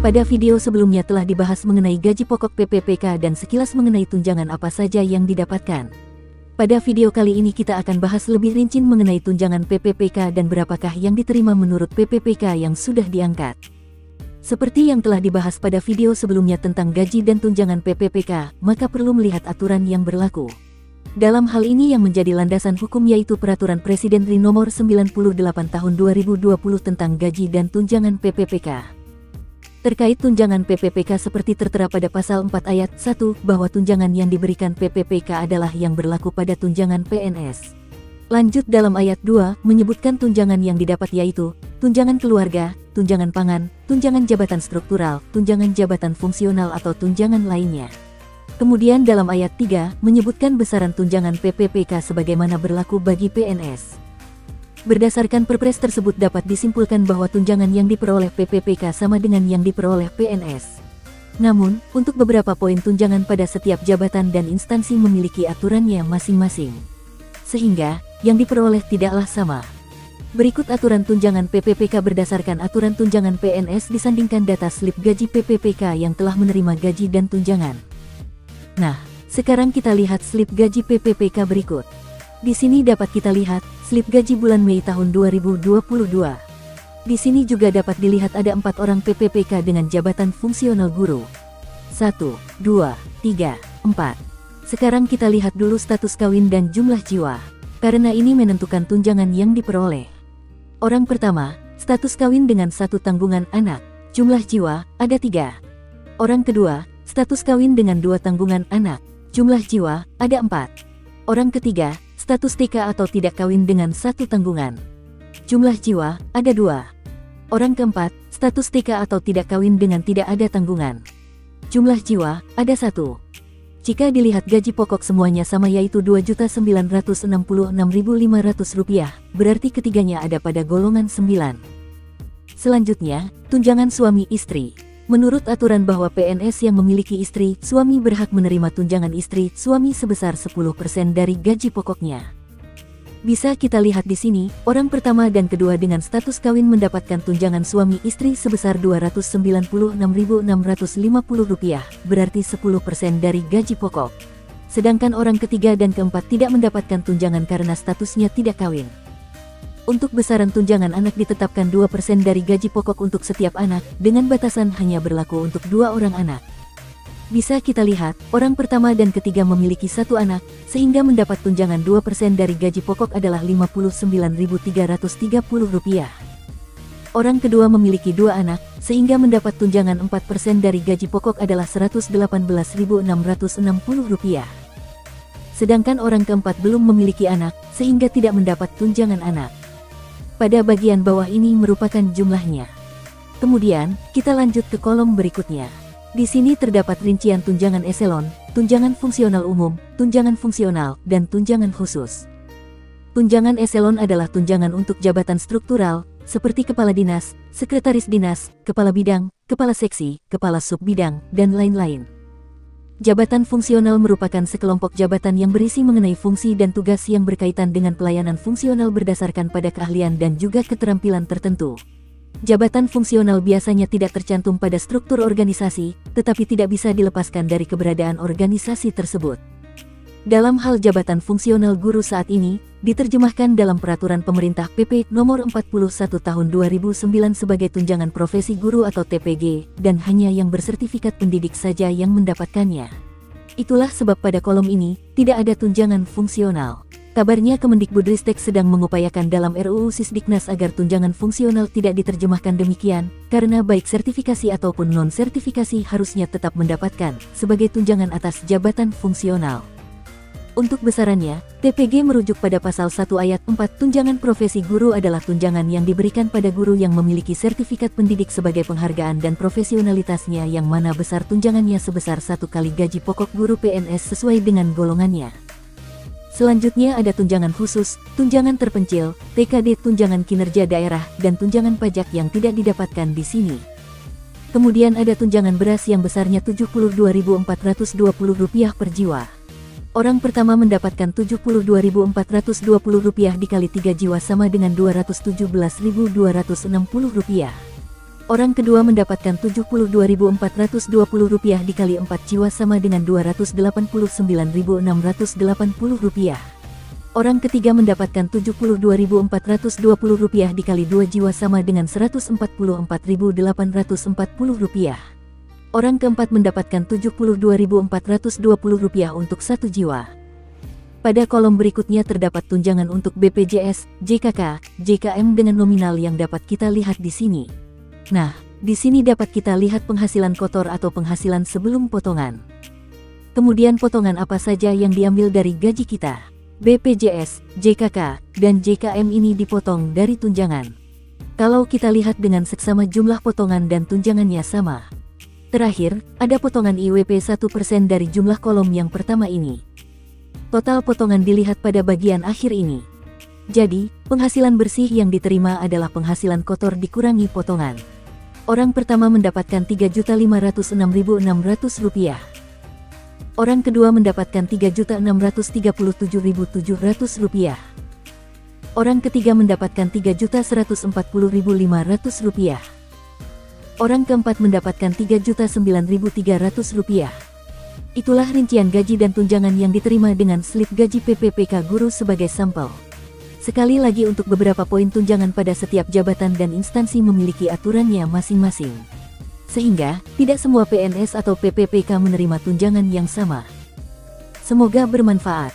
Pada video sebelumnya telah dibahas mengenai gaji pokok PPPK dan sekilas mengenai tunjangan apa saja yang didapatkan. Pada video kali ini kita akan bahas lebih rinci mengenai tunjangan PPPK dan berapakah yang diterima menurut PPPK yang sudah diangkat. Seperti yang telah dibahas pada video sebelumnya tentang gaji dan tunjangan PPPK, maka perlu melihat aturan yang berlaku. Dalam hal ini yang menjadi landasan hukum yaitu Peraturan Presiden RI Nomor 98 Tahun 2020 tentang gaji dan tunjangan PPPK. Terkait tunjangan PPPK seperti tertera pada pasal 4 ayat 1 bahwa tunjangan yang diberikan PPPK adalah yang berlaku pada tunjangan PNS. Lanjut dalam ayat 2 menyebutkan tunjangan yang didapat yaitu tunjangan keluarga, tunjangan pangan, tunjangan jabatan struktural, tunjangan jabatan fungsional atau tunjangan lainnya. Kemudian dalam ayat 3 menyebutkan besaran tunjangan PPPK sebagaimana berlaku bagi PNS. Berdasarkan Perpres tersebut dapat disimpulkan bahwa tunjangan yang diperoleh PPPK sama dengan yang diperoleh PNS. Namun, untuk beberapa poin tunjangan pada setiap jabatan dan instansi memiliki aturannya masing-masing. Sehingga, yang diperoleh tidaklah sama. Berikut aturan tunjangan PPPK berdasarkan aturan tunjangan PNS disandingkan data slip gaji PPPK yang telah menerima gaji dan tunjangan. Nah, sekarang kita lihat slip gaji PPPK berikut. Di sini dapat kita lihat slip gaji bulan Mei tahun 2022. Di sini juga dapat dilihat ada 4 orang PPPK dengan jabatan fungsional guru. 1, 2, 3, 4. Sekarang kita lihat dulu status kawin dan jumlah jiwa. Karena ini menentukan tunjangan yang diperoleh. Orang pertama, status kawin dengan 1 tanggungan anak. Jumlah jiwa, ada 3. Orang kedua, status kawin dengan 2 tanggungan anak. Jumlah jiwa, ada 4. Orang ketiga, status TK atau tidak kawin dengan 1 tanggungan. Jumlah jiwa, ada 2. Orang keempat, status TK atau tidak kawin dengan tidak ada tanggungan. Jumlah jiwa, ada 1. Jika dilihat gaji pokok semuanya sama yaitu Rp2.966.500, berarti ketiganya ada pada golongan 9. Selanjutnya, tunjangan suami istri. Menurut aturan bahwa PNS yang memiliki istri, suami berhak menerima tunjangan istri, suami sebesar 10% dari gaji pokoknya. Bisa kita lihat di sini, orang pertama dan kedua dengan status kawin mendapatkan tunjangan suami istri sebesar Rp296.650, berarti 10% dari gaji pokok. Sedangkan orang ketiga dan keempat tidak mendapatkan tunjangan karena statusnya tidak kawin. Untuk besaran tunjangan anak ditetapkan 2% dari gaji pokok untuk setiap anak, dengan batasan hanya berlaku untuk 2 orang anak. Bisa kita lihat, orang pertama dan ketiga memiliki 1 anak, sehingga mendapat tunjangan 2% dari gaji pokok adalah Rp59.330. Orang kedua memiliki 2 anak, sehingga mendapat tunjangan 4% dari gaji pokok adalah Rp118.660. Sedangkan orang keempat belum memiliki anak, sehingga tidak mendapat tunjangan anak. Pada bagian bawah ini merupakan jumlahnya. Kemudian, kita lanjut ke kolom berikutnya. Di sini terdapat rincian tunjangan eselon, tunjangan fungsional umum, tunjangan fungsional, dan tunjangan khusus. Tunjangan eselon adalah tunjangan untuk jabatan struktural, seperti kepala dinas, sekretaris dinas, kepala bidang, kepala seksi, kepala subbidang, dan lain-lain. Jabatan fungsional merupakan sekelompok jabatan yang berisi mengenai fungsi dan tugas yang berkaitan dengan pelayanan fungsional berdasarkan pada keahlian dan juga keterampilan tertentu. Jabatan fungsional biasanya tidak tercantum pada struktur organisasi, tetapi tidak bisa dilepaskan dari keberadaan organisasi tersebut. Dalam hal jabatan fungsional guru saat ini, diterjemahkan dalam Peraturan Pemerintah PP Nomor 41 Tahun 2009 sebagai tunjangan profesi guru atau TPG, dan hanya yang bersertifikat pendidik saja yang mendapatkannya. Itulah sebab pada kolom ini, tidak ada tunjangan fungsional. Kabarnya Kemendikbudristek sedang mengupayakan dalam RUU Sisdiknas agar tunjangan fungsional tidak diterjemahkan demikian, karena baik sertifikasi ataupun non-sertifikasi harusnya tetap mendapatkan, sebagai tunjangan atas jabatan fungsional. Untuk besarannya, TPG merujuk pada pasal 1 ayat 4 tunjangan profesi guru adalah tunjangan yang diberikan pada guru yang memiliki sertifikat pendidik sebagai penghargaan dan profesionalitasnya yang mana besar tunjangannya sebesar 1 kali gaji pokok guru PNS sesuai dengan golongannya. Selanjutnya ada tunjangan khusus, tunjangan terpencil, TKD, tunjangan kinerja daerah, dan tunjangan pajak yang tidak didapatkan di sini. Kemudian ada tunjangan beras yang besarnya Rp72.420 per jiwa. Orang pertama mendapatkan Rp72.420 dikali 3 jiwa sama dengan Rp217.260. Orang kedua mendapatkan Rp72.420 dikali 4 jiwa sama dengan Rp289.680. Orang ketiga mendapatkan Rp72.420 dikali 2 jiwa sama dengan Rp144.840. Orang keempat mendapatkan Rp72.420 untuk 1 jiwa. Pada kolom berikutnya terdapat tunjangan untuk BPJS, JKK, JKM dengan nominal yang dapat kita lihat di sini. Nah, di sini dapat kita lihat penghasilan kotor atau penghasilan sebelum potongan. Kemudian potongan apa saja yang diambil dari gaji kita. BPJS, JKK, dan JKM ini dipotong dari tunjangan. Kalau kita lihat dengan seksama jumlah potongan dan tunjangannya sama. Terakhir, ada potongan IWP 1% dari jumlah kolom yang pertama ini. Total potongan dilihat pada bagian akhir ini. Jadi, penghasilan bersih yang diterima adalah penghasilan kotor dikurangi potongan. Orang pertama mendapatkan Rp3.506.600. Orang kedua mendapatkan Rp3.637.700. Orang ketiga mendapatkan Rp3.140.500. Orang keempat mendapatkan Rp3.9.300. Itulah rincian gaji dan tunjangan yang diterima dengan slip gaji PPPK Guru sebagai sampel. Sekali lagi untuk beberapa poin tunjangan pada setiap jabatan dan instansi memiliki aturannya masing-masing. Sehingga, tidak semua PNS atau PPPK menerima tunjangan yang sama. Semoga bermanfaat.